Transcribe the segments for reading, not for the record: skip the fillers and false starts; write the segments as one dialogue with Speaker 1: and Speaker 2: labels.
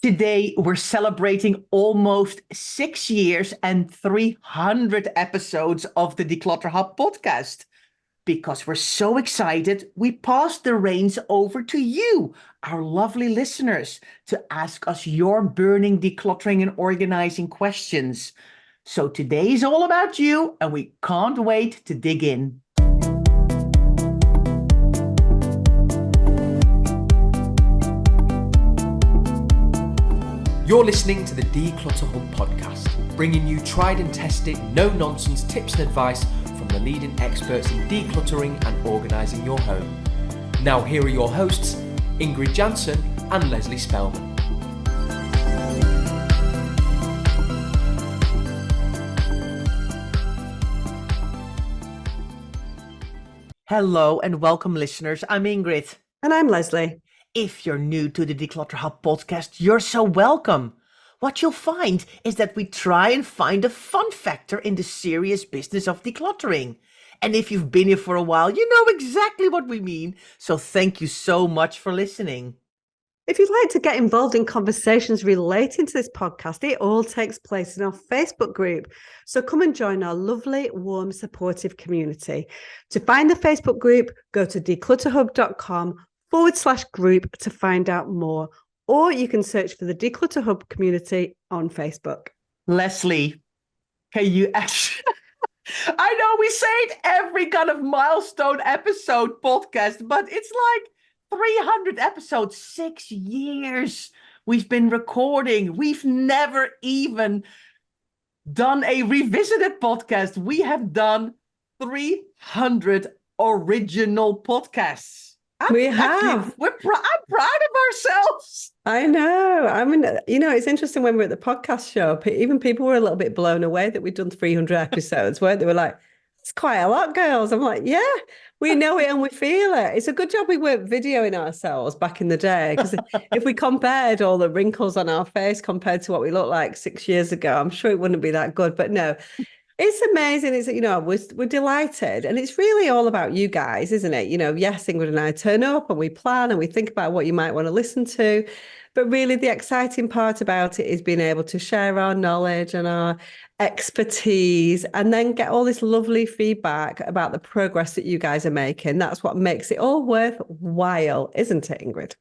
Speaker 1: Today, we're celebrating almost 6 years and 300 episodes of the Declutter Hub podcast. Because we're so excited, we passed the reins over to you, our lovely listeners, to ask us your burning decluttering and organizing questions. So today is all about you, and we can't wait to dig in.
Speaker 2: You're listening to the Declutter Hub podcast, bringing you tried and tested, no-nonsense tips and advice from the leading experts in decluttering and organising your home. Now here are your hosts, Ingrid Jansen and Leslie Spellman.
Speaker 1: Hello and welcome, listeners. I'm Ingrid.
Speaker 3: And I'm Leslie.
Speaker 1: If you're new to the Declutter Hub podcast, you're so welcome. What you'll find is that we try and find a fun factor in the serious business of decluttering. And if you've been here for a while, you know exactly what we mean. So thank you so much for listening.
Speaker 3: If you'd like to get involved in conversations relating to this podcast, it all takes place in our Facebook group. So come and join our lovely, warm, supportive community. To find the Facebook group, go to declutterhub.com/group to find out more, or you can search for the Declutter Hub community on Facebook.
Speaker 1: Leslie, can you actually... I know we say it every kind of milestone episode podcast, but it's like 300 episodes, 6 years we've been recording. We've never even done a revisited podcast. We have done 300 original podcasts.
Speaker 3: I'm
Speaker 1: proud of ourselves.
Speaker 3: I know. I mean, it's interesting when we're at the podcast show, even people were a little bit blown away that we'd done 300 episodes, weren't they? Were like, it's quite a lot, girls. I'm like, yeah, we know it and we feel it. It's a good job we weren't videoing ourselves back in the day, because if we compared all the wrinkles on our face compared to what we looked like 6 years ago, I'm sure it wouldn't be that good. But no, it's amazing. It's, we're delighted. And it's really all about you guys, isn't it? Yes, Ingrid and I turn up and we plan and we think about what you might want to listen to. But really the exciting part about it is being able to share our knowledge and our expertise and then get all this lovely feedback about the progress that you guys are making. That's what makes it all worthwhile, isn't it, Ingrid?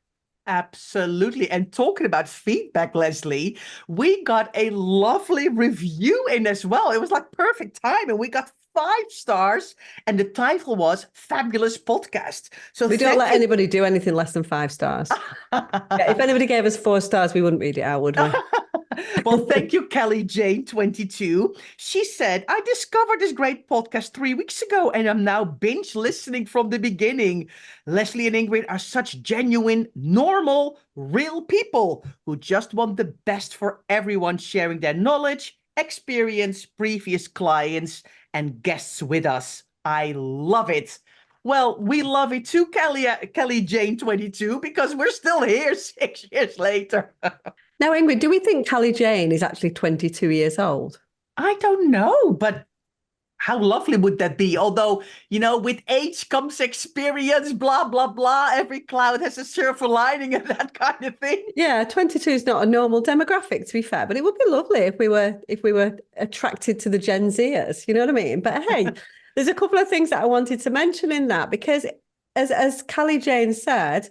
Speaker 1: Absolutely. And talking about feedback, Leslie, we got a lovely review in as well. It was like perfect time, and we got 5 stars, and the title was Fabulous Podcast. So
Speaker 3: we don't let anybody do anything less than 5 stars. If anybody gave us 4 stars, we wouldn't read it out, would we?
Speaker 1: Well, thank you, Kelly Jane 22. She said, I discovered this great podcast 3 weeks ago, and I'm now binge listening from the beginning. Leslie and Ingrid are such genuine, normal, real people who just want the best for everyone, sharing their knowledge, experience, previous clients, and guests with us. I love it. Well, we love it too, Kelly Jane 22, because we're still here 6 years later.
Speaker 3: Now, Ingrid, do we think Kelly Jane is actually 22 years old?
Speaker 1: I don't know, but how lovely would that be? Although, with age comes experience, blah, blah, blah. Every cloud has a silver lining and that kind of thing.
Speaker 3: Yeah, 22 is not a normal demographic, to be fair, but it would be lovely if we were attracted to the Gen Zers, you know what I mean? But hey, there's a couple of things that I wanted to mention in that, because as Kelly Jane said,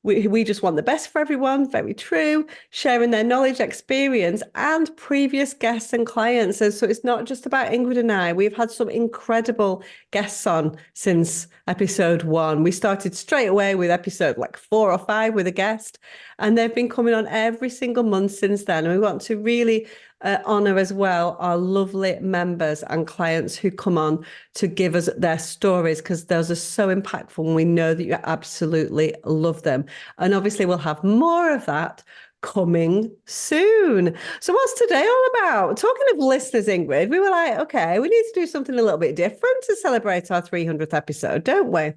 Speaker 3: we just want the best for everyone. Very true. Sharing their knowledge, experience, and previous guests and clients. So it's not just about Ingrid and I. We've had some incredible guests on since episode 1. We started straight away with episode 4 or 5 with a guest, and they've been coming on every single month since then. And we want to really honour as well our lovely members and clients who come on to give us their stories, because those are so impactful and we know that you absolutely love them. And obviously we'll have more of that coming soon. So what's today all about? Talking of listeners, Ingrid, we were like, okay, we need to do something a little bit different to celebrate our 300th episode, don't we?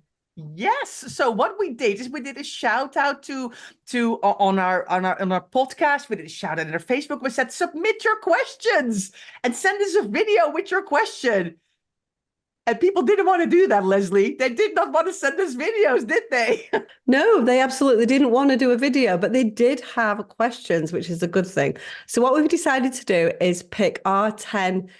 Speaker 1: Yes. So what we did is we did a shout out to on our podcast. We did a shout out on our Facebook. We said, submit your questions and send us a video with your question. And people didn't want to do that, Leslie. They did not want to send us videos, did they?
Speaker 3: No, they absolutely didn't want to do a video, but they did have questions, which is a good thing. So what we've decided to do is pick our 10,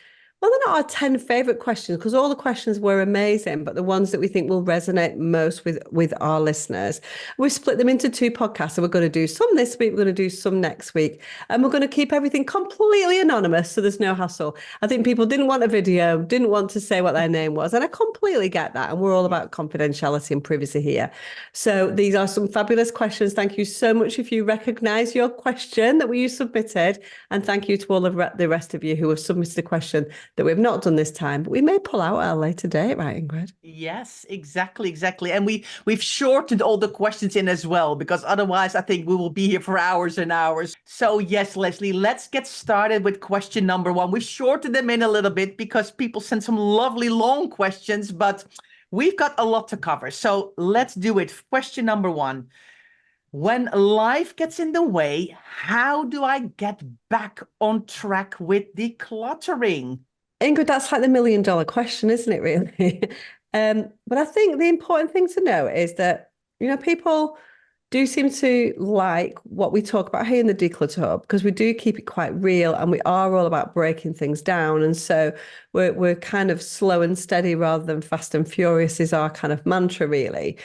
Speaker 3: well, they're not our 10 favorite questions because all the questions were amazing, but the ones that we think will resonate most with our listeners. We've split them into 2 podcasts. So we're going to do some this week, we're going to do some next week, and we're going to keep everything completely anonymous. So there's no hassle. I think people didn't want a video, didn't want to say what their name was. And I completely get that. And we're all about confidentiality and privacy here. So these are some fabulous questions. Thank you so much if you recognize your question that you submitted. And thank you to all of the rest of you who have submitted a question that we've not done this time, but we may pull out at a later date, right, Ingrid?
Speaker 1: Yes, exactly. And we've shortened all the questions in as well, because otherwise I think we will be here for hours and hours. So yes, Leslie, let's get started with question number 1. We shortened them in a little bit because people sent some lovely long questions, but we've got a lot to cover. So let's do it. Question number 1. When life gets in the way, how do I get back on track with decluttering?
Speaker 3: Ingrid, that's like the $1 million question, isn't it, really? But I think the important thing to know is that, people do seem to like what we talk about here in the Declutter Hub, because we do keep it quite real and we are all about breaking things down. And so we're kind of slow and steady rather than fast and furious is our kind of mantra, really.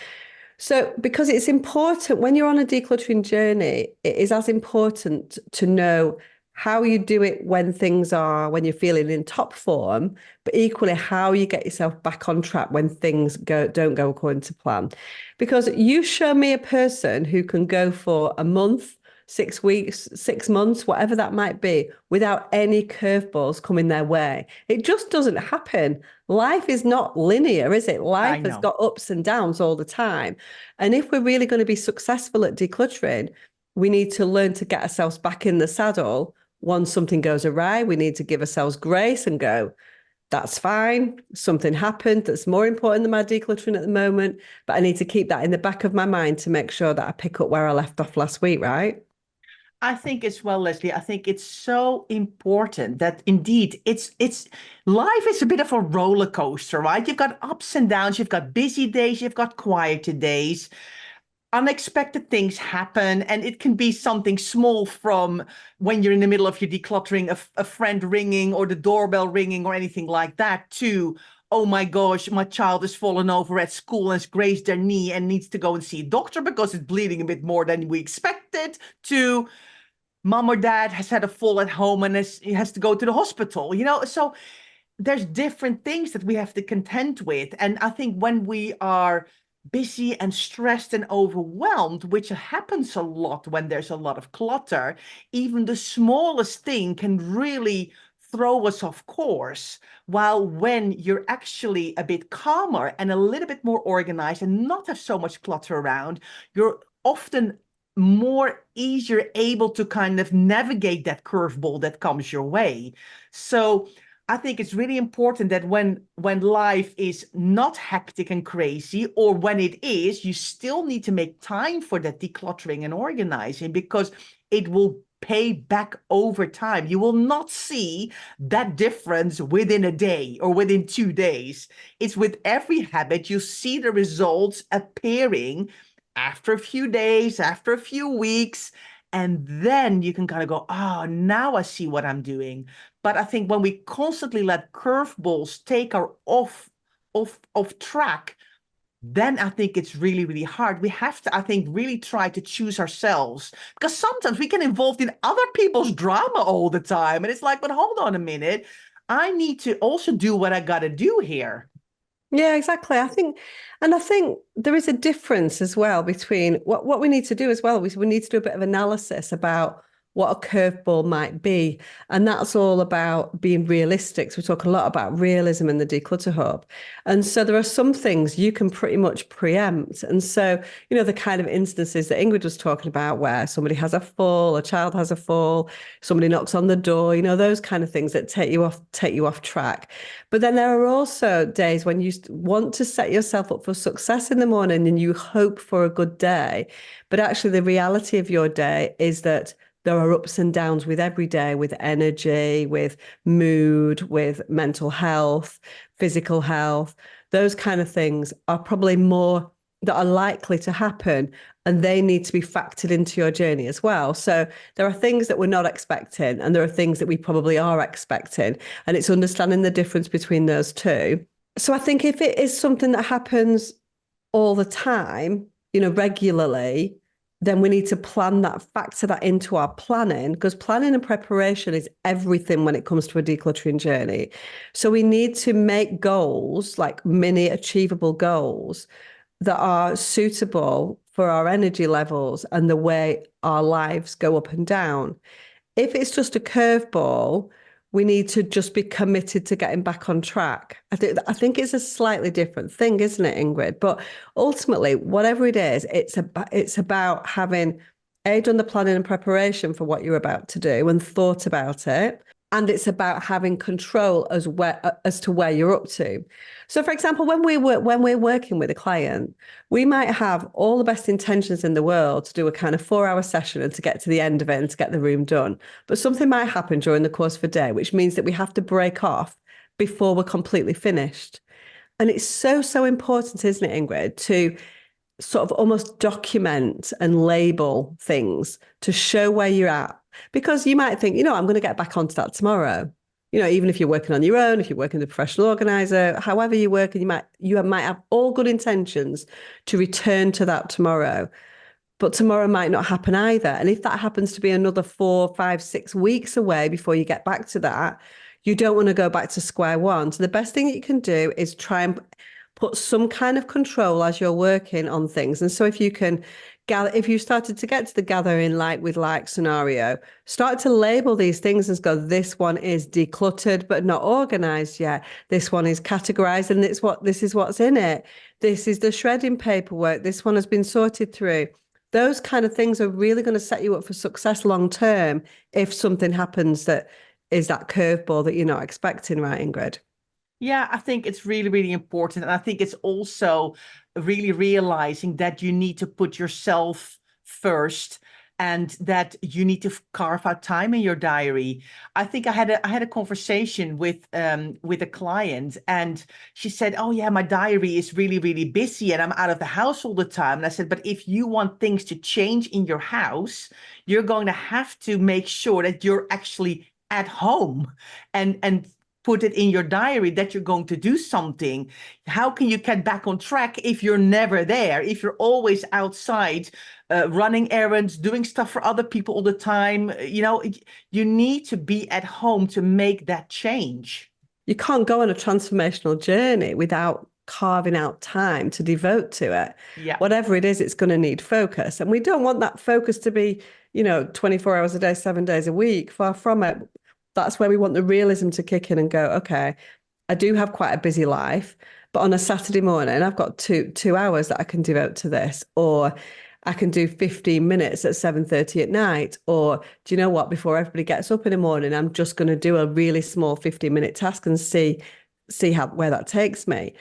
Speaker 3: So because it's important when you're on a decluttering journey, it is as important to know how you do it when you're feeling in top form, but equally how you get yourself back on track when things don't go according to plan. Because you show me a person who can go for a month, 6 weeks, 6 months, whatever that might be, without any curveballs coming their way. It just doesn't happen. Life is not linear, is it? Life has got ups and downs all the time. And if we're really going to be successful at decluttering, we need to learn to get ourselves back in the saddle. Once something goes awry, we need to give ourselves grace and go, that's fine. Something happened that's more important than my decluttering at the moment, but I need to keep that in the back of my mind to make sure that I pick up where I left off last week, right?
Speaker 1: I think as well, Leslie, I think it's so important that indeed it's life is a bit of a roller coaster, right? You've got ups and downs, you've got busy days, you've got quieter days. Unexpected things happen, and it can be something small from when you're in the middle of your decluttering, a friend ringing or the doorbell ringing or anything like that, to, oh my gosh, my child has fallen over at school and has grazed their knee and needs to go and see a doctor because it's bleeding a bit more than we expected, to mom or dad has had a fall at home and has to go to the hospital, So there's different things that we have to contend with. And I think when we are busy and stressed and overwhelmed, which happens a lot when there's a lot of clutter, even the smallest thing can really throw us off course. While when you're actually a bit calmer and a little bit more organized and not have so much clutter around, you're often more easier able to kind of navigate that curveball that comes your way. So I think it's really important that when life is not hectic and crazy, or when it is, you still need to make time for that decluttering and organizing, because it will pay back over time. You will not see that difference within a day or within 2 days. It's with every habit, you see the results appearing after a few days, after a few weeks. And then you can kind of go, oh, now I see what I'm doing. But I think when we constantly let curveballs take our off track, then I think it's really, really hard. We have to, I think, really try to choose ourselves, because sometimes we get involved in other people's drama all the time. And it's like, but hold on a minute. I need to also do what I got to do here.
Speaker 3: Yeah, exactly. I think there is a difference as well between what we need to do as well. We need to do a bit of analysis about what a curveball might be. And that's all about being realistic. So we talk a lot about realism in the Declutter Hub. And so there are some things you can pretty much preempt. And so, the kind of instances that Ingrid was talking about, where somebody has a fall, a child has a fall, somebody knocks on the door, those kind of things that take you off track. But then there are also days when you want to set yourself up for success in the morning and you hope for a good day. But actually the reality of your day is that There are ups and downs with every day, with energy, with mood, with mental health, physical health. Those kind of things are probably more that are likely to happen, and they need to be factored into your journey as well. So there are things that we're not expecting, and there are things that we probably are expecting, and it's understanding the difference between those two. So I think if it is something that happens all the time, regularly, then we need to plan that, factor that into our planning, because planning and preparation is everything when it comes to a decluttering journey. So we need to make goals, like mini achievable goals, that are suitable for our energy levels and the way our lives go up and down. If it's just a curveball, we need to just be committed to getting back on track. I think it's a slightly different thing, isn't it, Ingrid? But ultimately, whatever it is, it's about having done the planning and preparation for what you're about to do and thought about it. And it's about having control as to where you're up to. So, for example, when we're working with a client, we might have all the best intentions in the world to do a kind of 4-hour session and to get to the end of it and to get the room done. But something might happen during the course of a day, which means that we have to break off before we're completely finished. And it's so important, isn't it, Ingrid, to sort of almost document and label things to show where you're at. Because you might think, I'm going to get back onto that tomorrow. Even if you're working on your own, if you're working with a professional organizer, however you work, and you might have all good intentions to return to that tomorrow. But tomorrow might not happen either. And if that happens to be another 4, 5, 6 weeks away before you get back to that, you don't want to go back to square one. So the best thing that you can do is try and put some kind of control as you're working on things. And so if you can if you started to get to the gathering like with like scenario, start to label these things and go, this one is decluttered but not organized yet. This one is categorized and this is what's in it. This is the shredding paperwork. This one has been sorted through. Those kind of things are really going to set you up for success long term if something happens that is that curveball that you're not expecting, right, Ingrid?
Speaker 1: Yeah, I think it's really, really important. And I think it's also really realizing that you need to put yourself first and that you need to carve out time in your diary. I think I had a conversation with a client, and she said, "Oh yeah, my diary is really, really busy and I'm out of the house all the time." And I said, "But if you want things to change in your house, you're going to have to make sure that you're actually at home and put it in your diary that you're going to do something. How can you get back on track if you're never there? If you're always outside, running errands, doing stuff for other people all the time? You need to be at home to make that change."
Speaker 3: You can't go on a transformational journey without carving out time to devote to it.
Speaker 1: Yeah.
Speaker 3: Whatever it is, it's going to need focus. And we don't want that focus to be, 24 hours a day, 7 days a week. Far from it. That's where we want the realism to kick in and go, okay, I do have quite a busy life, but on a Saturday morning, I've got two hours that I can devote to this, or I can do 15 minutes at 7:30 at night, or do you know what? Before everybody gets up in the morning, I'm just going to do a really small 15-minute task and see where that takes me.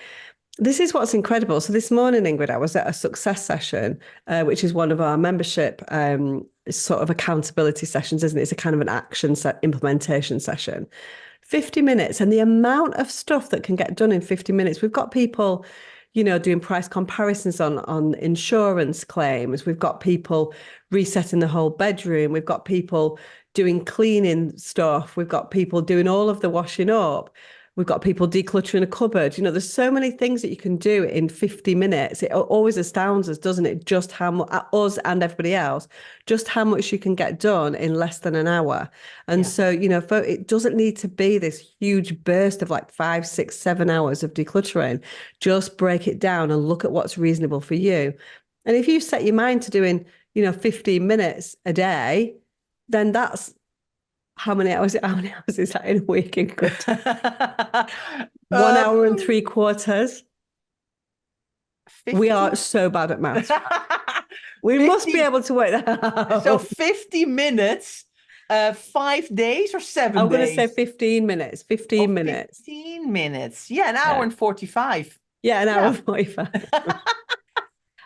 Speaker 3: This is what's incredible. So this morning, Ingrid, I was at a success session, which is one of our membership sort of accountability sessions, isn't it? It's a kind of an action implementation session. 50 minutes, and the amount of stuff that can get done in 50 minutes. We've got people, doing price comparisons on insurance claims. We've got people resetting the whole bedroom. We've got people doing cleaning stuff. We've got people doing all of the washing up. We've got people decluttering a cupboard. There's so many things that you can do in 50 minutes. It always astounds us, doesn't it? Just how much, us and everybody else, just how much you can get done in less than an hour. And so, it doesn't need to be this huge burst of like 5, 6, 7 hours of decluttering. Just break it down and look at what's reasonable for you. And if you set your mind to doing, 15 minutes a day, then that's how many hours is that in a week? In good 1 hour and 3/4.
Speaker 1: 50?
Speaker 3: We are so bad at maths. We
Speaker 1: 50,
Speaker 3: must be able to work that out.
Speaker 1: So 50 minutes, 5 days or 7 days?
Speaker 3: I'm going to say 15 minutes. 15 minutes.
Speaker 1: 15 minutes. Yeah, an hour and 45.
Speaker 3: Yeah, an hour and 45.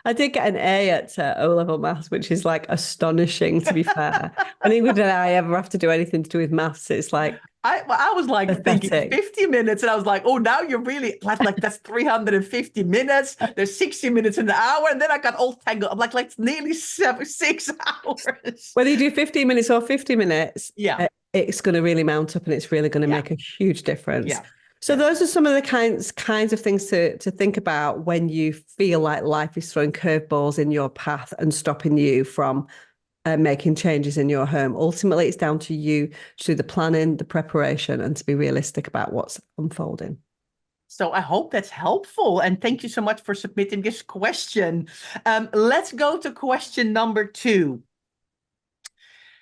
Speaker 3: I did get an A at O-level maths, which is like astonishing, to be fair. When Ingrid and I ever have to do anything to do with maths, it's like
Speaker 1: I was like thinking
Speaker 3: pathetic.
Speaker 1: 50 minutes, and I was like, oh, now you're really like that's 350 minutes. There's 60 minutes in an hour, and then I got all tangled. I'm like it's nearly 6 hours.
Speaker 3: Whether you do 15 minutes or 50 minutes,
Speaker 1: Yeah,
Speaker 3: it's going to really mount up and it's really going to
Speaker 1: yeah,
Speaker 3: make a huge difference.
Speaker 1: yeah,
Speaker 3: So
Speaker 1: yeah.
Speaker 3: those are some of the kinds of things to think about when you feel like life is throwing curveballs in your path and stopping you from making changes in your home. Ultimately, it's down to you to do the planning, the preparation, and to be realistic about what's unfolding.
Speaker 1: So I hope that's helpful. And thank you so much for submitting this question. Let's go to question number 2.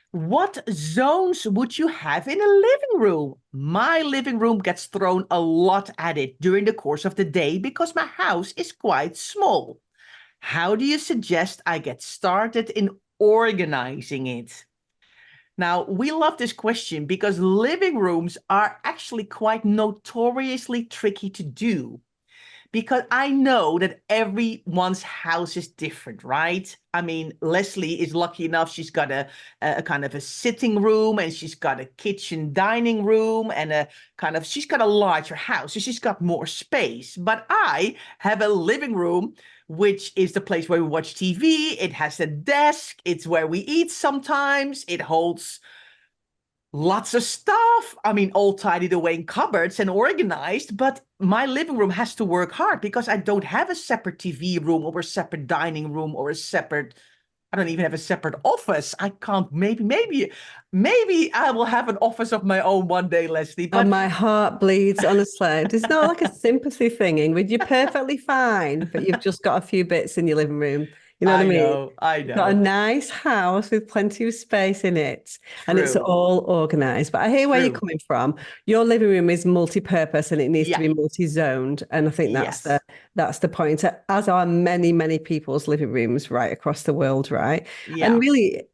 Speaker 1: What zones would you have in a living room? My living room gets thrown a lot at it during the course of the day because my house is quite small. How do you suggest I get started in organizing it? Now, we love this question because living rooms are actually quite notoriously tricky to do. Because I know that everyone's house is different, right? I mean, Leslie is lucky enough. She's got a kind of a sitting room, and she's got a kitchen dining room, and she's got a larger house. So she's got more space. But I have a living room, which is the place where we watch TV. It has a desk. It's where we eat sometimes. It holds lots of stuff. I mean, all tidied away in cupboards and organized, but my living room has to work hard because I don't have a separate TV room or a separate dining room or I don't even have a separate office. I can't, maybe I will have an office of my own one day, Leslie, but
Speaker 3: And my heart bleeds, honestly. It's not like a sympathy thing, Ingrid. You're perfectly fine, but you've just got a few bits in your living room. You know what I mean?
Speaker 1: I
Speaker 3: You've got a
Speaker 1: know.
Speaker 3: nice house with plenty of space in it, and it's
Speaker 1: True,
Speaker 3: all organized. But I hear where you're
Speaker 1: true.
Speaker 3: coming from. Your living room is multi-purpose and it needs to
Speaker 1: Yeah,
Speaker 3: be multi-zoned. And I think
Speaker 1: yes.
Speaker 3: that's the point, as are many, many people's living rooms right across the world, right? And
Speaker 1: Yeah.
Speaker 3: really,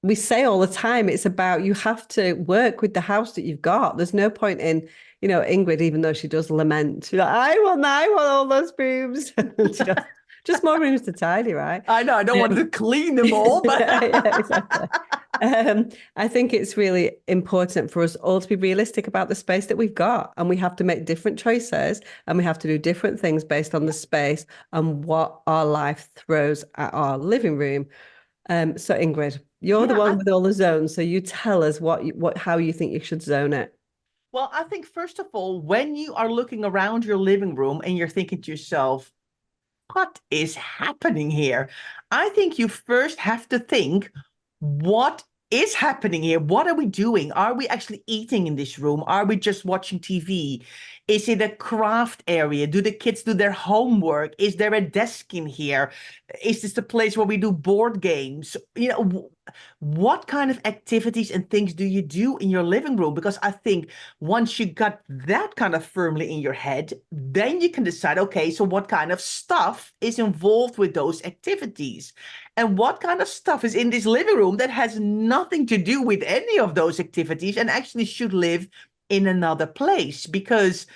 Speaker 3: we say all the time, it's about you have to work with the house that you've got. There's no point in, Ingrid, even though she does lament, she's like, I want all those rooms. Just more rooms to tidy, right?
Speaker 1: I know, I don't want to clean them all, but
Speaker 3: Yeah, exactly. I think it's really important for us all to be realistic about the space that we've got, and we have to make different choices, and we have to do different things based on the space and what our life throws at our living room. So Ingrid, you're the
Speaker 1: yeah,
Speaker 3: one with all the zones, so you tell us how you think you should zone it.
Speaker 1: well, I think first of all, when you are looking around your living room and you're thinking to yourself, what is happening here? I think you first have to think, what is happening here? What are we doing? Are we actually eating in this room? Are we just watching TV? Is it a craft area? Do the kids do their homework? Is there a desk in here? Is this the place where we do board games? What kind of activities and things do you do in your living room? Because I think once you got that kind of firmly in your head, then you can decide, okay, so what kind of stuff is involved with those activities? And what kind of stuff is in this living room that has nothing to do with any of those activities and actually should live in another place? Because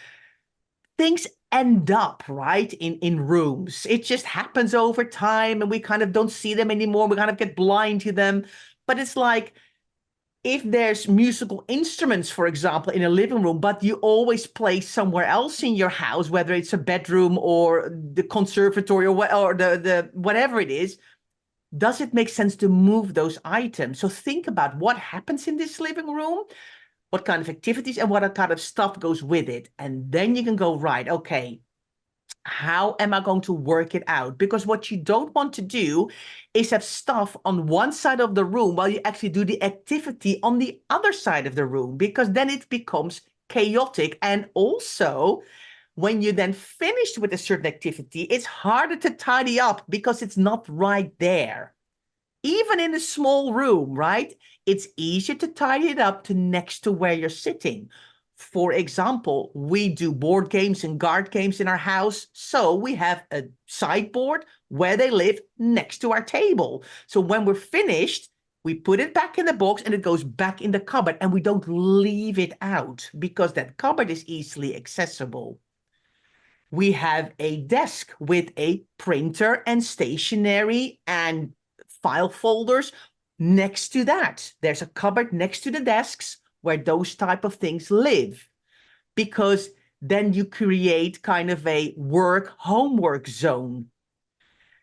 Speaker 1: things end up right in rooms. It just happens over time and we kind of don't see them anymore. We kind of get blind to them. But it's like, if there's musical instruments, for example, in a living room, but you always play somewhere else in your house, whether it's a bedroom or the conservatory or the whatever it is, does it make sense to move those items? So think about what happens in this living room, what kind of activities and what kind of stuff goes with it. And then you can go, right, okay, how am I going to work it out? Because what you don't want to do is have stuff on one side of the room while you actually do the activity on the other side of the room, because then it becomes chaotic. And also, when you then finished with a certain activity, it's harder to tidy up because it's not right there. Even in a small room, right? It's easier to tidy it up to next to where you're sitting. For example, we do board games and card games in our house. So we have a sideboard where they live next to our table. So when we're finished, we put it back in the box and it goes back in the cupboard, and we don't leave it out because that cupboard is easily accessible. We have a desk with a printer and stationery and file folders. Next to that, there's a cupboard next to the desks where those type of things live, because then you create kind of a work homework zone.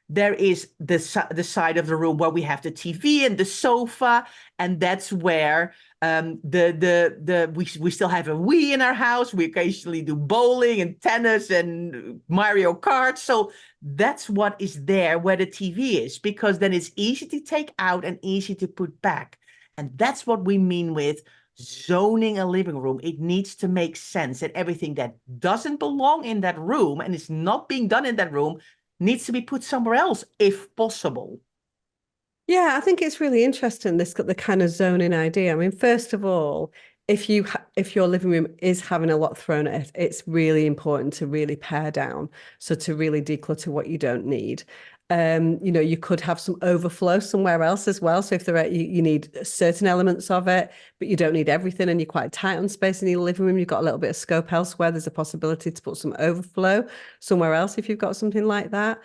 Speaker 1: There is the side of the room where we have the TV and the sofa, and that's where we still have a Wii in our house. We occasionally do bowling and tennis and Mario Kart. So that's what is there where the TV is, because then it's easy to take out and easy to put back. And that's what we mean with zoning a living room. It needs to make sense that everything that doesn't belong in that room and is not being done in that room needs to be put somewhere else if possible.
Speaker 3: Yeah, I think it's really interesting, the kind of zoning idea. I mean, first of all, if your living room is having a lot thrown at it, it's really important to really pare down. So to really declutter what you don't need. You could have some overflow somewhere else as well. So if you need certain elements of it, but you don't need everything, and you're quite tight on space in your living room, you've got a little bit of scope elsewhere, there's a possibility to put some overflow somewhere else if you've got something like that.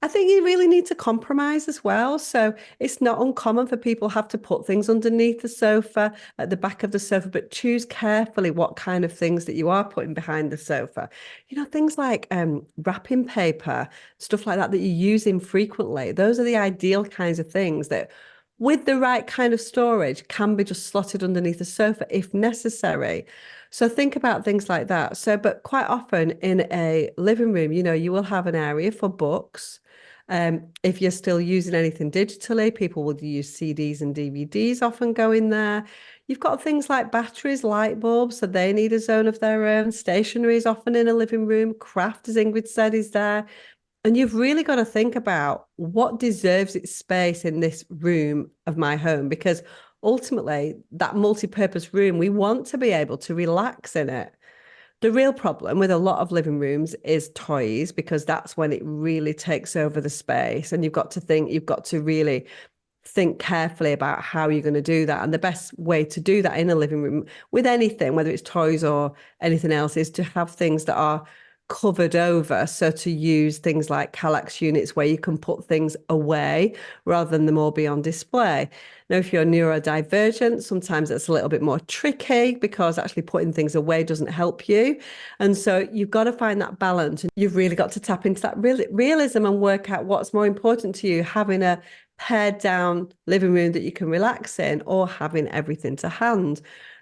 Speaker 3: I think you really need to compromise as well. So it's not uncommon for people have to put things underneath the sofa, at the back of the sofa, but choose carefully what kind of things that you are putting behind the sofa. Things like wrapping paper, stuff like that you use infrequently. Those are the ideal kinds of things that, with the right kind of storage, can be just slotted underneath the sofa if necessary. So think about things like that. So, but quite often in a living room, you will have an area for books. If you're still using anything digitally, people will use CDs and DVDs often go in there. You've got things like batteries, light bulbs, so they need a zone of their own. Stationery is often in a living room. Craft, as Ingrid said, is there. And you've really got to think about what deserves its space in this room of my home, because ultimately that multi-purpose room, we want to be able to relax in it. The real problem with a lot of living rooms is toys, because that's when it really takes over the space. And you've got to really think carefully about how you're going to do that. And the best way to do that in a living room with anything, whether it's toys or anything else, is to have things that are covered over. So to use things like Kallax units where you can put things away rather than them all be on display. Now, if you're neurodivergent, sometimes it's a little bit more tricky, because actually putting things away doesn't help you. And so you've got to find that balance, and you've really got to tap into that realism and work out what's more important to you, having a pared down living room that you can relax in, or having everything to hand.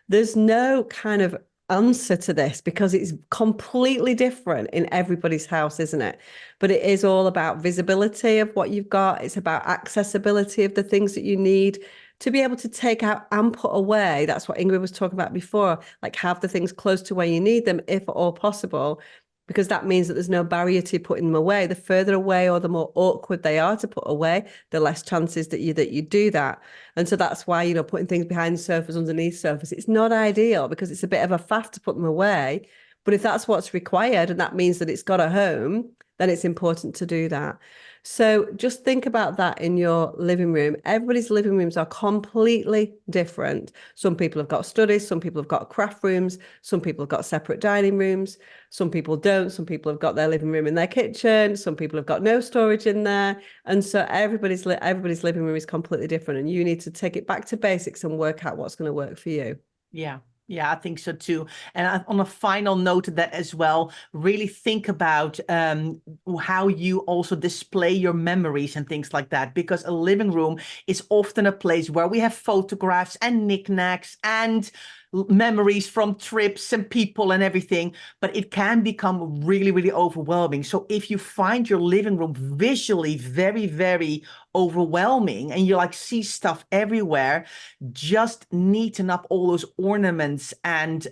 Speaker 3: There's no kind of answer to this, because it's completely different in everybody's house, isn't it? But it is all about visibility of what you've got. It's about accessibility of the things that you need to be able to take out and put away. That's what Ingrid was talking about before, like have the things close to where you need them, if at all possible, because that means that there's no barrier to putting them away. The further away or the more awkward they are to put away, the less chances that you do that. And so that's why, putting things behind sofas, underneath sofas, it's not ideal, because it's a bit of a faff to put them away. But if that's what's required, and that means that it's got a home, then it's important to do that. So just think about that in your living room. Everybody's living rooms are completely different. Some people have got studies, some people have got craft rooms, some people have got separate dining rooms, some people don't. Some people have got their living room in their kitchen, some people have got no storage in there. And so everybody's living room is completely different, and you need to take it back to basics and work out what's going to work for you.
Speaker 1: Yeah, I think so too. And on a final note of that as well, really think about how you also display your memories and things like that, because a living room is often a place where we have photographs and knickknacks and memories from trips and people and everything, but it can become really, really overwhelming. So if you find your living room visually very, very overwhelming, and you see stuff everywhere, just neaten up all those ornaments and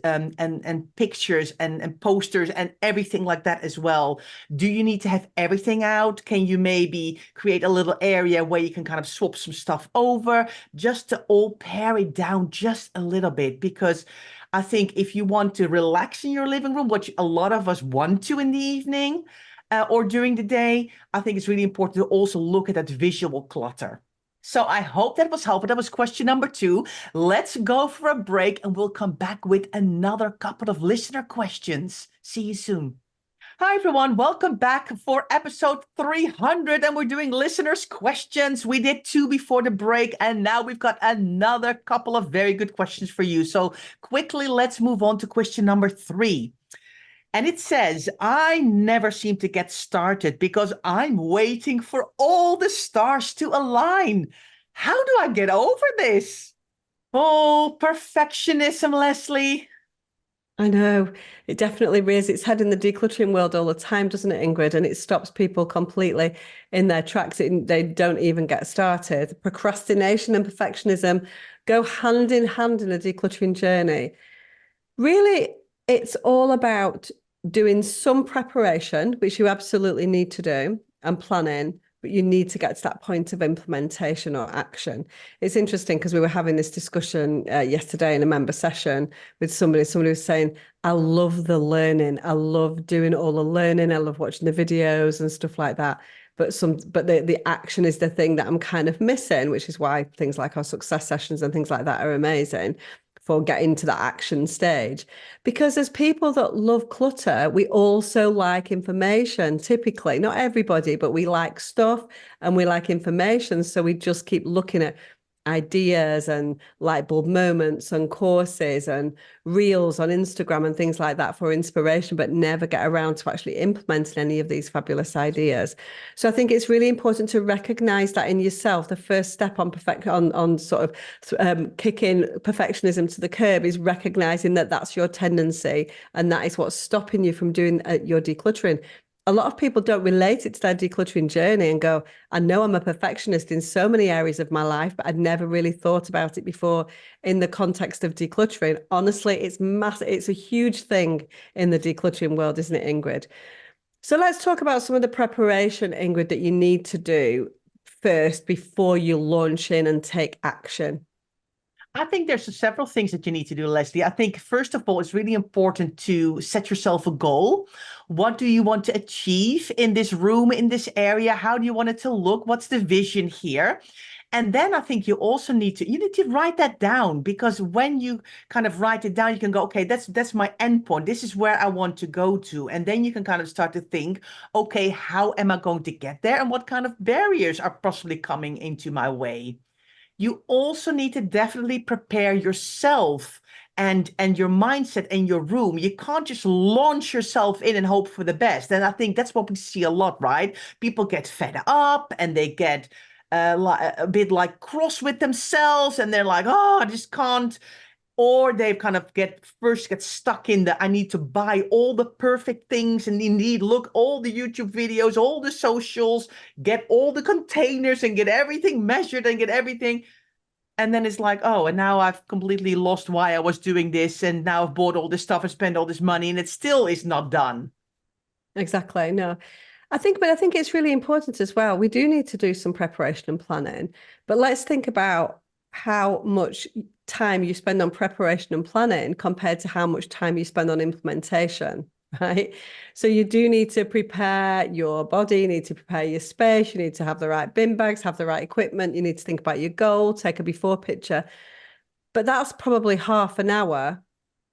Speaker 1: pictures and posters and everything like that as well. Do you need to have everything out? Can you maybe create a little area where you can kind of swap some stuff over, just to all pare it down just a little bit? Because I think if you want to relax in your living room, which a lot of us want to in the evening or during the day, I think it's really important to also look at that visual clutter. So I hope that was helpful. That was question number 2. Let's go for a break, and we'll come back with another couple of listener questions. See you soon. Hi, everyone. Welcome back for episode 300. And we're doing listeners' questions. We did 2 before the break, and now we've got another couple of very good questions for you. So quickly, let's move on to question number 3. And it says, I never seem to get started because I'm waiting for all the stars to align. How do I get over this? Oh, perfectionism, Leslie.
Speaker 3: I know it definitely rears its head in the decluttering world all the time, doesn't it, Ingrid? And it stops people completely in their tracks. They don't even get started. Procrastination and perfectionism go hand in hand in a decluttering journey. Really, it's all about doing some preparation, which you absolutely need to do, and planning, but you need to get to that point of implementation or action. It's interesting because we were having this discussion yesterday in a member session with somebody. Somebody was saying, I love the learning. I love doing all the learning. I love watching the videos and stuff like that. But the action is the thing that I'm kind of missing, which is why things like our success sessions and things like that are amazing for getting to that action stage. Because as people that love clutter, we also like information, typically, not everybody, but we like stuff and we like information. So we just keep looking at ideas and light bulb moments and courses and reels on Instagram and things like that for inspiration, but never get around to actually implementing any of these fabulous ideas. So I think it's really important to recognize that in yourself. The first step on sort of kicking perfectionism to the curb is recognizing that that's your tendency and that is what's stopping you from doing your decluttering. A lot of people don't relate it to their decluttering journey and go, I know I'm a perfectionist in so many areas of my life, but I'd never really thought about it before in the context of decluttering. Honestly, it's massive. It's a huge thing in the decluttering world, isn't it, Ingrid? So let's talk about some of the preparation, Ingrid, that you need to do first before you launch in and take action.
Speaker 1: I think there's several things that you need to do, Leslie. I think, first of all, it's really important to set yourself a goal. What do you want to achieve in this room, in this area? How do you want it to look? What's the vision here? And then I think you also need to write that down, because when you kind of write it down, you can go, okay, that's my endpoint. This is where I want to go to. And then you can kind of start to think, okay, how am I going to get there? And what kind of barriers are possibly coming into my way? You also need to definitely prepare yourself and your mindset in your room. You can't just launch yourself in and hope for the best. And I think that's what we see a lot, right? People get fed up and they get a bit like cross with themselves, and they're like, oh, I just can't. Or they kind of get stuck in I need to buy all the perfect things, and indeed look all the YouTube videos, all the socials, get all the containers and get everything measured and get everything. And then it's like, oh, and now I've completely lost why I was doing this. And now I've bought all this stuff and spent all this money, and it still is not done.
Speaker 3: Exactly. No, but I think it's really important as well. We do need to do some preparation and planning, but let's think about how much time you spend on preparation and planning compared to how much time you spend on implementation, right? So you do need to prepare your body, you need to prepare your space, you need to have the right bin bags, have the right equipment, you need to think about your goal, take a before picture. But that's probably half an hour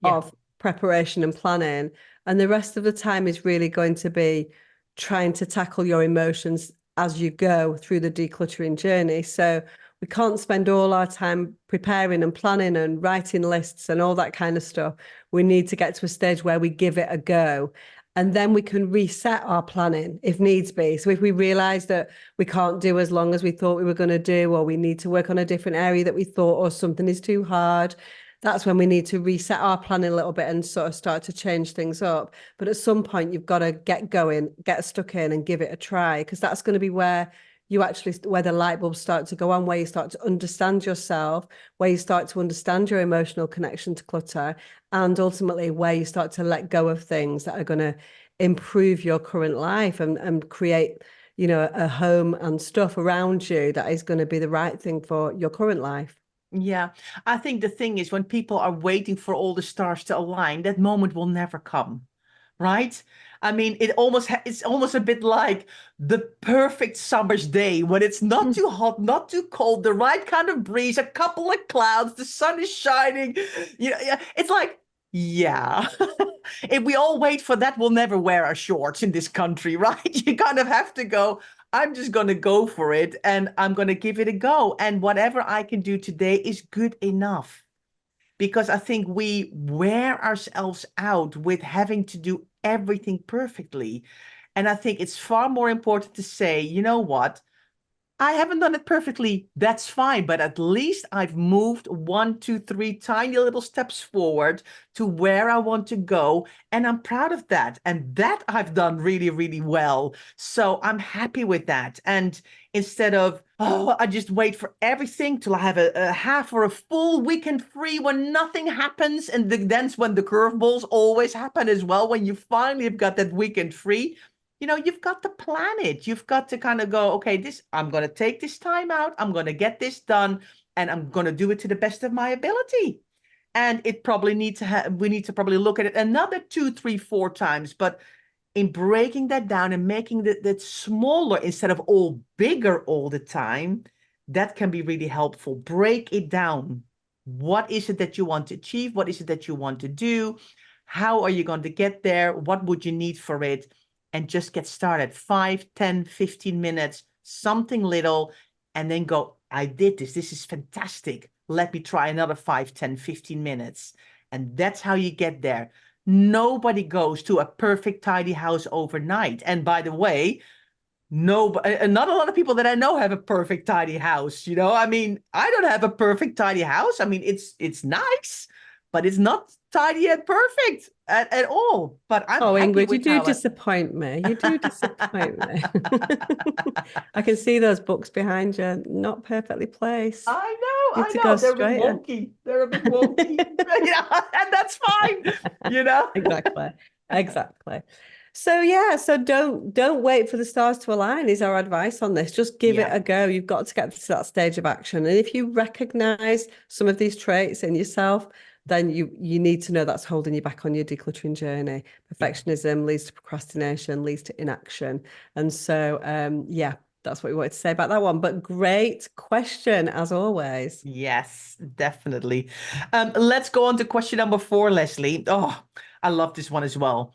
Speaker 3: of preparation and planning. And the rest of the time is really going to be trying to tackle your emotions as you go through the decluttering journey. So we can't spend all our time preparing and planning and writing lists and all that kind of stuff. We need to get to a stage where we give it a go. And then we can reset our planning if needs be. So if we realize that we can't do as long as we thought we were going to do, or we need to work on a different area that we thought, or something is too hard, that's when we need to reset our planning a little bit and sort of start to change things up. But at some point, you've got to get going, get stuck in and give it a try, because that's going to be where the light bulbs start to go on, where you start to understand yourself, where you start to understand your emotional connection to clutter, and ultimately where you start to let go of things that are going to improve your current life and create, a home and stuff around you that is going to be the right thing for your current life.
Speaker 1: Yeah, I think the thing is, when people are waiting for all the stars to align, that moment will never come, right? I mean, it's almost a bit like the perfect summer's day when it's not too hot, not too cold, the right kind of breeze, a couple of clouds, the sun is shining. Yeah, it's like, Yeah. If we all wait for that, we'll never wear our shorts in this country, right? You kind of have to go, I'm just going to go for it and I'm going to give it a go. And whatever I can do today is good enough. Because I think we wear ourselves out with having to do everything perfectly. And I think it's far more important to say, you know what? I haven't done it perfectly. That's fine. But at least I've moved 1, 2, 3 tiny little steps forward to where I want to go. And I'm proud of that. And that I've done really, really well. So I'm happy with that. And instead of, oh, I just wait for everything till I have a half or a full weekend free when nothing happens. And that's when the curveballs always happen as well. When you finally have got that weekend free, you've got to plan it. You've got to kind of go, okay, I'm going to take this time out. I'm going to get this done and I'm going to do it to the best of my ability. And it probably we need to probably look at it another 2, 3, 4 times, but in breaking that down and making that smaller instead of all bigger all the time, that can be really helpful. Break it down. What is it that you want to achieve? What is it that you want to do? How are you going to get there? What would you need for it? And just get started. 5, 10, 15 minutes, something little, and then go, I did this. This is fantastic. Let me try another 5, 10, 15 minutes. And that's how you get there. Nobody goes to a perfect, tidy house overnight. And by the way, not a lot of people that I know have a perfect, tidy house. I mean, I don't have a perfect, tidy house. I mean, it's nice, but it's not tidy and perfect at all. But I'm happy
Speaker 3: Ingrid, you
Speaker 1: with
Speaker 3: do
Speaker 1: how
Speaker 3: disappoint me. You do disappoint me. I can see those books behind you, not perfectly placed.
Speaker 1: I
Speaker 3: Need to
Speaker 1: know.
Speaker 3: go
Speaker 1: They're a bit
Speaker 3: straighter.
Speaker 1: wonky. They're a bit wonky. And that's fine.
Speaker 3: Exactly. So don't wait for the stars to align is our advice on this. Just give it
Speaker 1: Yeah.
Speaker 3: a go. You've got to get to that stage of action. And if you recognize some of these traits in yourself, then you need to know that's holding you back on your decluttering journey. Perfectionism leads to procrastination, leads to inaction. And so that's what we wanted to say about that one. But great question as always.
Speaker 1: Yes, definitely. Let's go on to question number 4, Leslie. Oh, I love this one as well.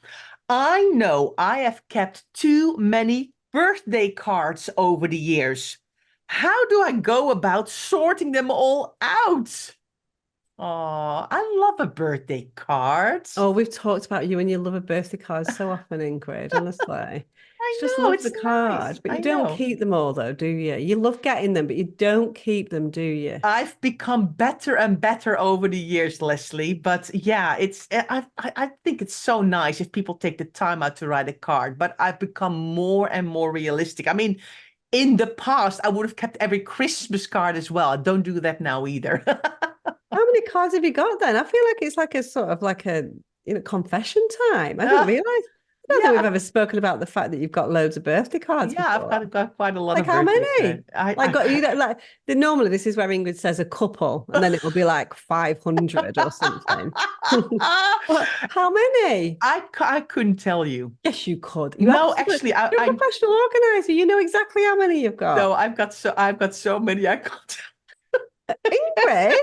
Speaker 1: I know I have kept too many birthday cards over the years. How do I go about sorting them all out? Oh, I love a birthday card.
Speaker 3: Oh, we've talked about you and your love of birthday cards so often, Ingrid, honestly.
Speaker 1: I
Speaker 3: She just
Speaker 1: know,
Speaker 3: loves the
Speaker 1: it's
Speaker 3: cards,
Speaker 1: nice.
Speaker 3: but you
Speaker 1: I
Speaker 3: don't
Speaker 1: know.
Speaker 3: keep them all though, do you? You love getting them, but you don't keep them, do you?
Speaker 1: I've become better and better over the years, Leslie. But yeah, I think it's so nice if people take the time out to write a card. But I've become more and more realistic. I mean, in the past, I would have kept every Christmas card as well. I don't do that now either.
Speaker 3: How many cards have you got then? I feel like it's like a sort of like a confession time. I didn't
Speaker 1: Uh,
Speaker 3: realize. I don't think
Speaker 1: yeah,
Speaker 3: we've ever spoken about the fact that you've got loads of birthday cards
Speaker 1: I've
Speaker 3: before.
Speaker 1: got quite a lot
Speaker 3: Like
Speaker 1: of
Speaker 3: how
Speaker 1: birthday
Speaker 3: many?
Speaker 1: cards.
Speaker 3: Like got you like normally this is where Ingrid says a couple, and then it will be like 500 or something. What? How many?
Speaker 1: I couldn't tell you.
Speaker 3: Yes, you could. You
Speaker 1: No,
Speaker 3: absolutely.
Speaker 1: actually,
Speaker 3: You're a professional organizer. You know exactly how many you've got.
Speaker 1: no, I've got so many I can't.
Speaker 3: Ingrid,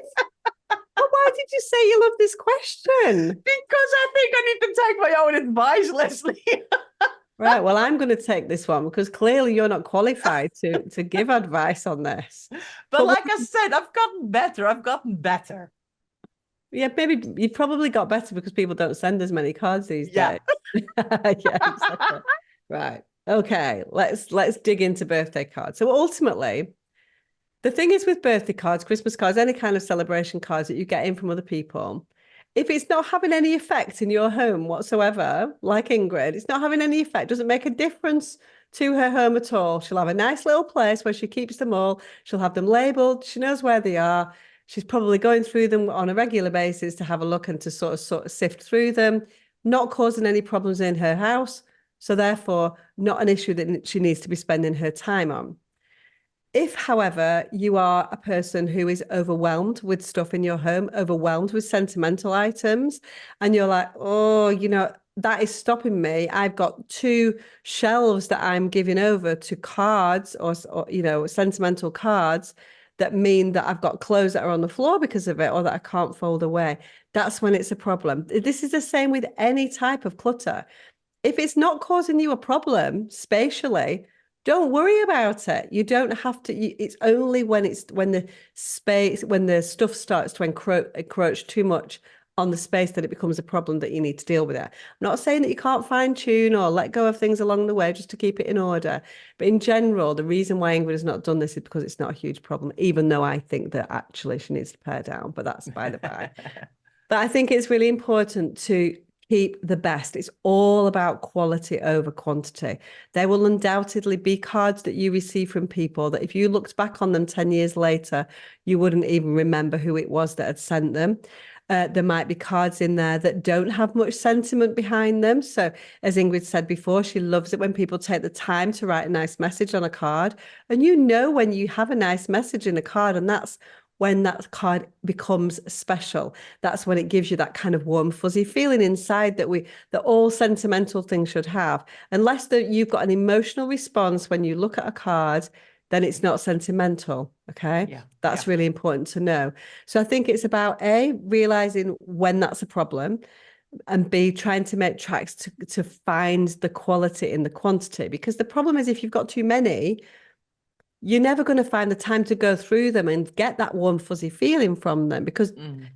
Speaker 3: well, why did you say you love this question?
Speaker 1: Because I think I need to take my own advice, Leslie.
Speaker 3: Right. Well, I'm going to take this one because clearly you're not qualified to give advice on this.
Speaker 1: But like I said, I've gotten better. I've gotten better.
Speaker 3: Yeah, maybe you probably got better because people don't send as many cards these
Speaker 1: Yeah.
Speaker 3: days. Yeah, exactly. Right. Okay. Let's dig into birthday cards. So ultimately, the thing is with birthday cards, Christmas cards, any kind of celebration cards that you get in from other people, if it's not having any effect in your home whatsoever, like Ingrid, it's not having any effect, doesn't make a difference to her home at all. She'll have a nice little place where she keeps them all. She'll have them labeled. She knows where they are. She's probably going through them on a regular basis to have a look and to sort of sift through them, not causing any problems in her house. So therefore, not an issue that she needs to be spending her time on. If, however, you are a person who is overwhelmed with stuff in your home, overwhelmed with sentimental items, and you're like, oh, that is stopping me. I've got 2 shelves that I'm giving over to cards or sentimental cards, that mean that I've got clothes that are on the floor because of it, or that I can't fold away. That's when it's a problem. This is the same with any type of clutter. If it's not causing you a problem spatially, don't worry about it. You don't have to. It's only when the stuff starts to encroach too much on the space that it becomes a problem that you need to deal with it. I'm not saying that you can't fine tune or let go of things along the way just to keep it in order. But in general, the reason why Ingrid has not done this is because it's not a huge problem, even though I think that actually she needs to pare down, but that's by the by. But I think it's really important to keep the best. It's all about quality over quantity. There will undoubtedly be cards that you receive from people that if you looked back on them 10 years later, you wouldn't even remember who it was that had sent them. There might be cards in there that don't have much sentiment behind them. So as Ingrid said before, she loves it when people take the time to write a nice message on a card. And you know when you have a nice message in a card, and that's when that card becomes special. That's when it gives you that kind of warm, fuzzy feeling inside that all sentimental things should have. Unless you've got an emotional response when you look at a card, then it's not sentimental. Okay.
Speaker 1: Yeah.
Speaker 3: That's really important to know. So I think it's about A, realizing when that's a problem, and B, trying to make tracks to find the quality in the quantity. Because the problem is if you've got too many, you're never going to find the time to go through them and get that warm, fuzzy feeling from them, because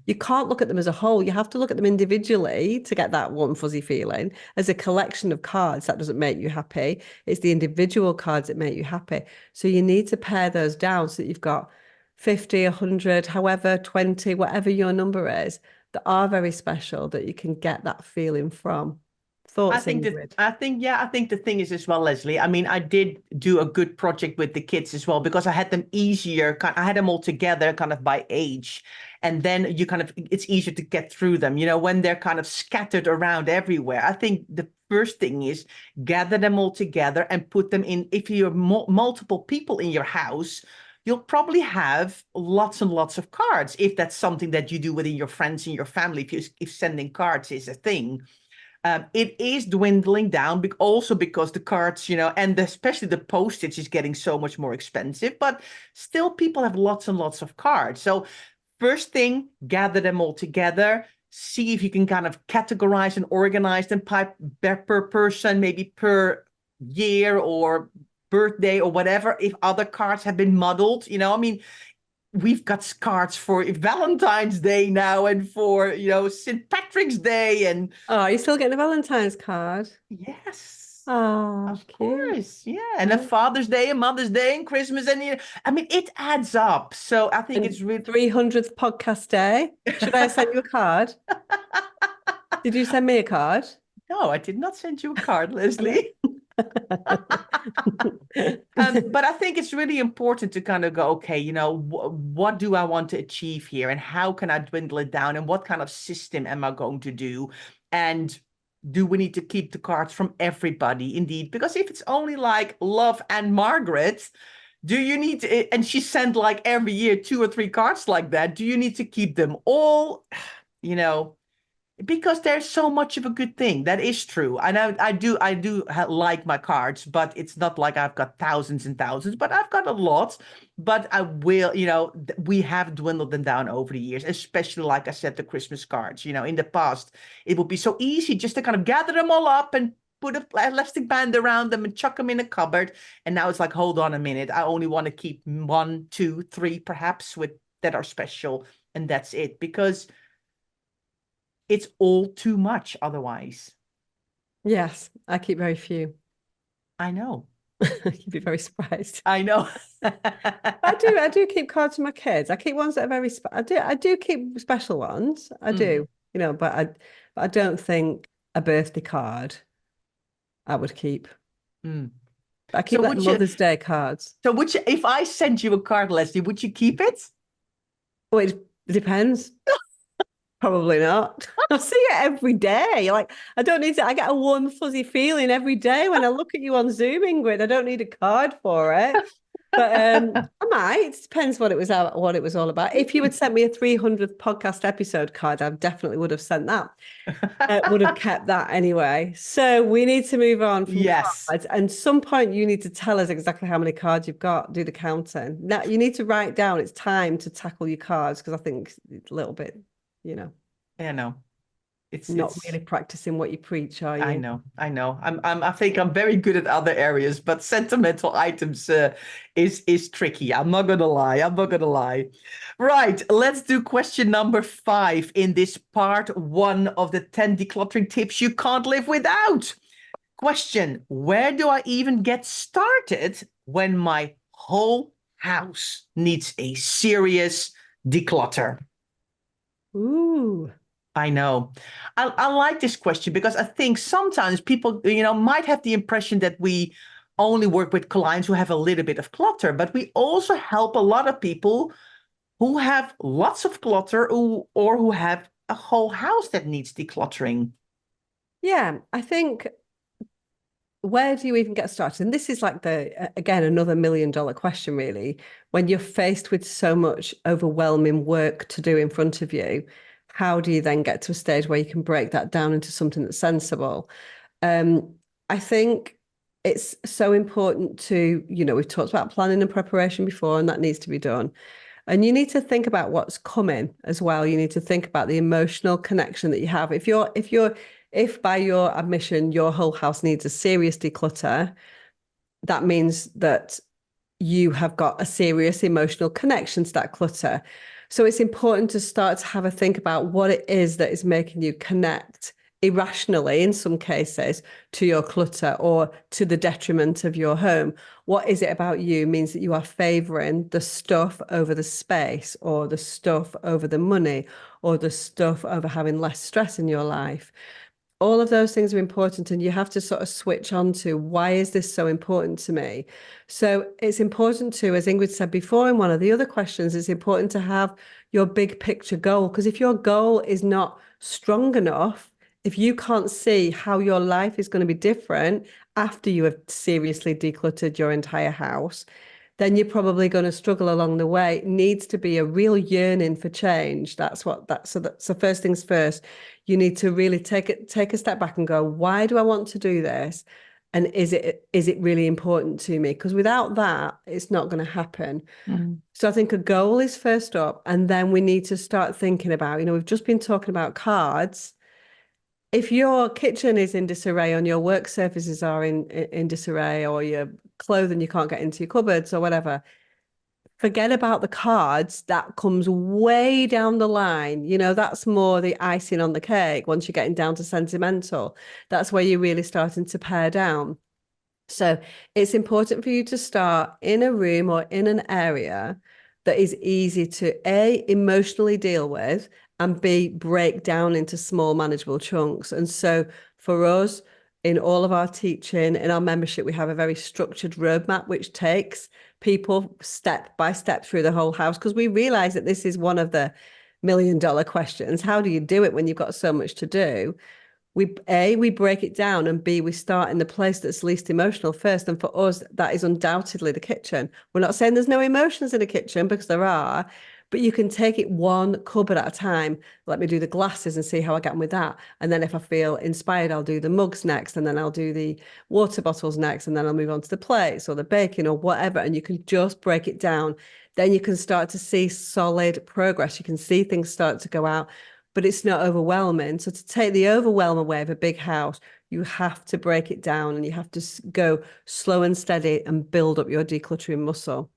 Speaker 3: you can't look at them as a whole. You have to look at them individually to get that warm, fuzzy feeling. As a collection of cards, that doesn't make you happy. It's the individual cards that make you happy. So you need to pare those down so that you've got 50, 100, however, 20, whatever your number is, that are very special, that you can get that feeling from. Thoughts, Ingrid?
Speaker 1: I think the thing is as well, Leslie. I mean, I did do a good project with the kids as well because I had them easier. I had them all together kind of by age. And then it's easier to get through them, when they're kind of scattered around everywhere. I think the first thing is gather them all together and put them in. If you're multiple people in your house, you'll probably have lots and lots of cards. If that's something that you do within your friends and your family, if sending cards is a thing. It is dwindling down, also because the cards, and especially the postage is getting so much more expensive, but still people have lots and lots of cards. So first thing, gather them all together, see if you can kind of categorize and organize them per person, maybe per year or birthday or whatever, if other cards have been muddled, I mean, we've got cards for Valentine's Day now and for, St. Patrick's Day. And
Speaker 3: oh, are you still getting a Valentine's card?
Speaker 1: yes.
Speaker 3: Oh,
Speaker 1: of
Speaker 3: cute.
Speaker 1: course. Yeah. And a Father's Day and Mother's Day and Christmas. And, I mean, it adds up. So I think it's really
Speaker 3: 300th podcast day. Should I send you a card? Did you send me a card?
Speaker 1: No, I did not send you a card, Leslie. But I think it's really important to kind of go, okay, what do I want to achieve here, and how can I dwindle it down, and what kind of system am I going to do, and do we need to keep the cards from everybody? Indeed, because if it's only like Love and Margaret, do you need to, and she sent like every year 2 or 3 cards like that, do you need to keep them all? Because there's so much of a good thing. That is true. And I do like my cards, but it's not like I've got thousands and thousands, but I've got a lot. But I will, we have dwindled them down over the years, especially, like I said, the Christmas cards. In the past, it would be so easy just to kind of gather them all up and put a elastic band around them and chuck them in a cupboard. And now it's like, hold on a minute. I only want to keep 1, 2, 3 perhaps that are special. And that's it. Because it's all too much otherwise.
Speaker 3: Yes, I keep very few.
Speaker 1: I know.
Speaker 3: You'd be very surprised.
Speaker 1: I know.
Speaker 3: I do keep cards for my kids. I keep ones that are very I do keep special ones. I do, but I don't think a birthday card I would keep. I keep Mother's Day cards.
Speaker 1: So if I sent you a card, Leslie, would you keep it?
Speaker 3: Oh, it depends. Probably not. I see it every day. Like, I don't need to, I get a warm, fuzzy feeling every day when I look at you on Zoom, Ingrid. I don't need a card for it. But I might. It depends what it was all about. If you had sent me a 300th podcast episode card, I definitely would have sent that. Would have kept that anyway. So we need to move on from
Speaker 1: Yes.
Speaker 3: cards. And some point you need to tell us exactly how many cards you've got. Do the counting. Now you need to write down. It's time to tackle your cards because I think it's a little bit,
Speaker 1: Yeah, no.
Speaker 3: not
Speaker 1: It's
Speaker 3: really practicing what you preach, are
Speaker 1: I
Speaker 3: you?
Speaker 1: know, I know. I think I'm very good at other areas, but sentimental items is tricky. I'm not gonna lie. I'm not gonna lie. Right, let's do question number 5 in this part 1 of the 10 decluttering tips you can't live without. Question: where do I even get started when my whole house needs a serious declutter?
Speaker 3: Ooh.
Speaker 1: I know. I like this question because I think sometimes people, might have the impression that we only work with clients who have a little bit of clutter, but we also help a lot of people who have lots of clutter or who have a whole house that needs decluttering.
Speaker 3: Yeah, I think where do you even get started? And this is like again, another $1 million question, really. When you're faced with so much overwhelming work to do in front of you, how do you then get to a stage where you can break that down into something that's sensible? I think it's so important to, we've talked about planning and preparation before, and that needs to be done. And you need to think about what's coming as well. You need to think about the emotional connection that you have. If by your admission, your whole house needs a serious declutter, that means that you have got a serious emotional connection to that clutter. So it's important to start to have a think about what it is that is making you connect irrationally, in some cases, to your clutter or to the detriment of your home. What is it about you means that you are favoring the stuff over the space, or the stuff over the money, or the stuff over having less stress in your life. All of those things are important, and you have to sort of switch on to, why is this so important to me? So it's important to, as Ingrid said before in one of the other questions, it's important to have your big picture goal, because if your goal is not strong enough, if you can't see how your life is going to be different after you have seriously decluttered your entire house, then you're probably going to struggle along the way. It needs to be a real yearning for change. So first things first, you need to really take a step back and go, why do I want to do this? And is it really important to me? Because without that, it's not going to happen.
Speaker 1: Mm.
Speaker 3: So I think a goal is first up, and then we need to start thinking about, we've just been talking about cards. If your kitchen is in disarray, and your work surfaces are in disarray, or your clothing you can't get into your cupboards or whatever, forget about the cards. That comes way down the line. That's more the icing on the cake. Once you're getting down to sentimental, that's where you're really starting to pare down. So it's important for you to start in a room or in an area that is easy to A, emotionally deal with, and B, break down into small manageable chunks. And so for us, in all of our teaching, in our membership, we have a very structured roadmap, which takes people step by step through the whole house, because we realize that this is one of the $1 million questions. How do you do it when you've got so much to do? We break it down, and B, we start in the place that's least emotional first. And for us, that is undoubtedly the kitchen. We're not saying there's no emotions in the kitchen, because there are, but you can take it one cupboard at a time. Let me do the glasses and see how I get on with that. And then if I feel inspired, I'll do the mugs next, and then I'll do the water bottles next, and then I'll move on to the plates or the baking or whatever. And you can just break it down. Then you can start to see solid progress. You can see things start to go out, but it's not overwhelming. So to take the overwhelm away of a big house, you have to break it down, and you have to go slow and steady and build up your decluttering muscle.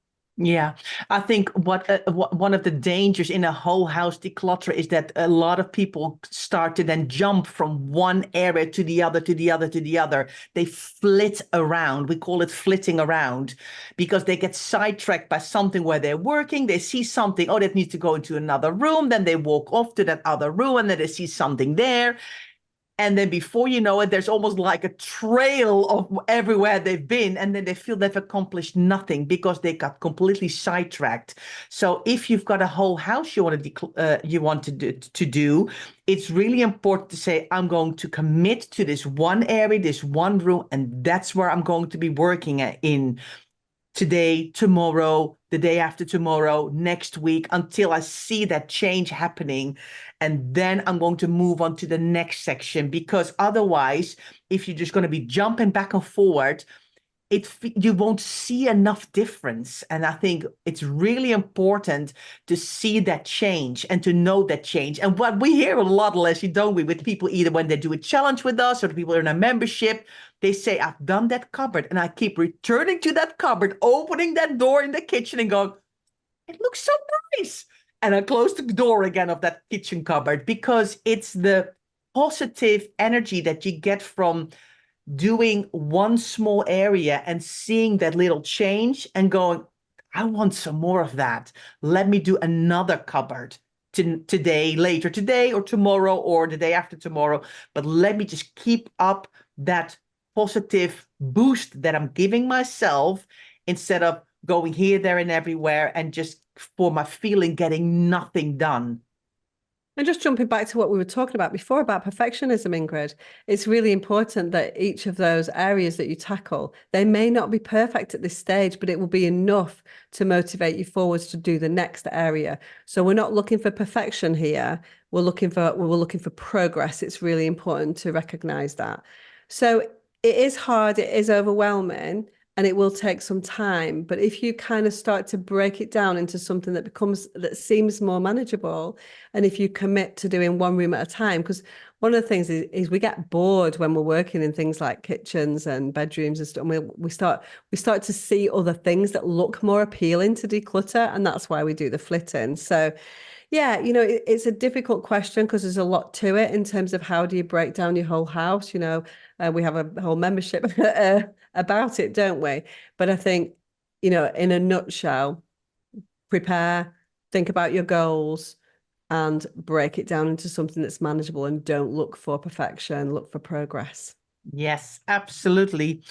Speaker 1: Yeah, I think what one of the dangers in a whole house declutter is that a lot of people start to then jump from one area to the other, to the other, to the other. They flit around. We call it flitting around, because they get sidetracked by something where they're working. They see something, oh, that needs to go into another room. Then they walk off to that other room, and then they see something there. And then before you know it, there's almost like a trail of everywhere they've been. And then they feel they've accomplished nothing because they got completely sidetracked. So if you've got a whole house you want to do, it's really important to say, I'm going to commit to this one area, this one room, and that's where I'm going to be working in today, tomorrow, the day after tomorrow, next week, until I see that change happening. And then I'm going to move on to the next section, because otherwise, if you're just going to be jumping back and forward, you won't see enough difference. And I think it's really important to see that change and to know that change. And what we hear a lot, Leslie, don't we, with people, either when they do a challenge with us or the people in a membership, they say, I've done that cupboard and I keep returning to that cupboard, opening that door in the kitchen and going, it looks so nice. And I close the door again of that kitchen cupboard, because it's the positive energy that you get from doing one small area and seeing that little change and going, I want some more of that. Let me do another cupboard today, later today or tomorrow or the day after tomorrow. But let me just keep up that positive boost that I'm giving myself, instead of going here, there, and everywhere and just for my feeling getting nothing done.
Speaker 3: And just jumping back to what we were talking about before about perfectionism, Ingrid, it's really important that each of those areas that you tackle, they may not be perfect at this stage, but it will be enough to motivate you forwards to do the next area. So we're not looking for perfection here. We're looking for progress. It's really important to recognize that. So it is hard, it is overwhelming, and it will take some time. But if you kind of start to break it down into something that seems more manageable, and if you commit to doing one room at a time, because one of the things is we get bored when we're working in things like kitchens and bedrooms and stuff. And we start to see other things that look more appealing to declutter, and that's why we do the flitting. So yeah, it's a difficult question because there's a lot to it in terms of how do you break down your whole house. We have a whole membership about it, don't we? But I think, in a nutshell, prepare, think about your goals, and break it down into something that's manageable, and don't look for perfection, look for progress.
Speaker 1: Yes, absolutely.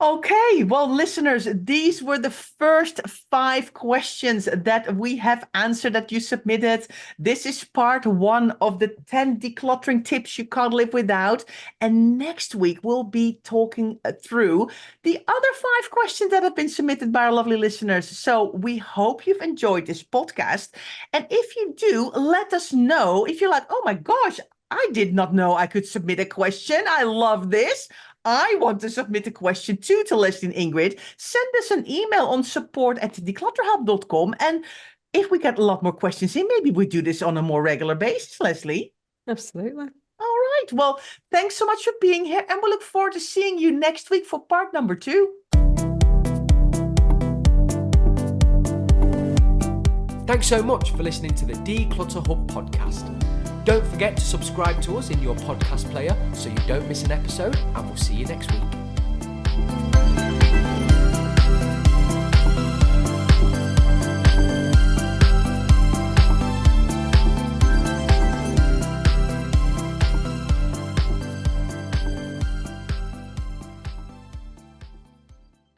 Speaker 1: Okay, well, listeners, these were the first 5 questions that we have answered that you submitted. This is part 1 of the 10 decluttering tips you can't live without. And next week, we'll be talking through the other 5 questions that have been submitted by our lovely listeners. So we hope you've enjoyed this podcast. And if you do, let us know if you're like, oh my gosh, I did not know I could submit a question. I love this. I want to submit a question too to Leslie and Ingrid. Send us an email on support@declutterhelp.com. And if we get a lot more questions in, maybe we do this on a more regular basis, Leslie.
Speaker 3: Absolutely.
Speaker 1: All right. Well, thanks so much for being here. And we look forward to seeing you next week for part number 2.
Speaker 2: Thanks so much for listening to the Declutter Hub podcast. Don't forget to subscribe to us in your podcast player so you don't miss an episode, and we'll see you next week.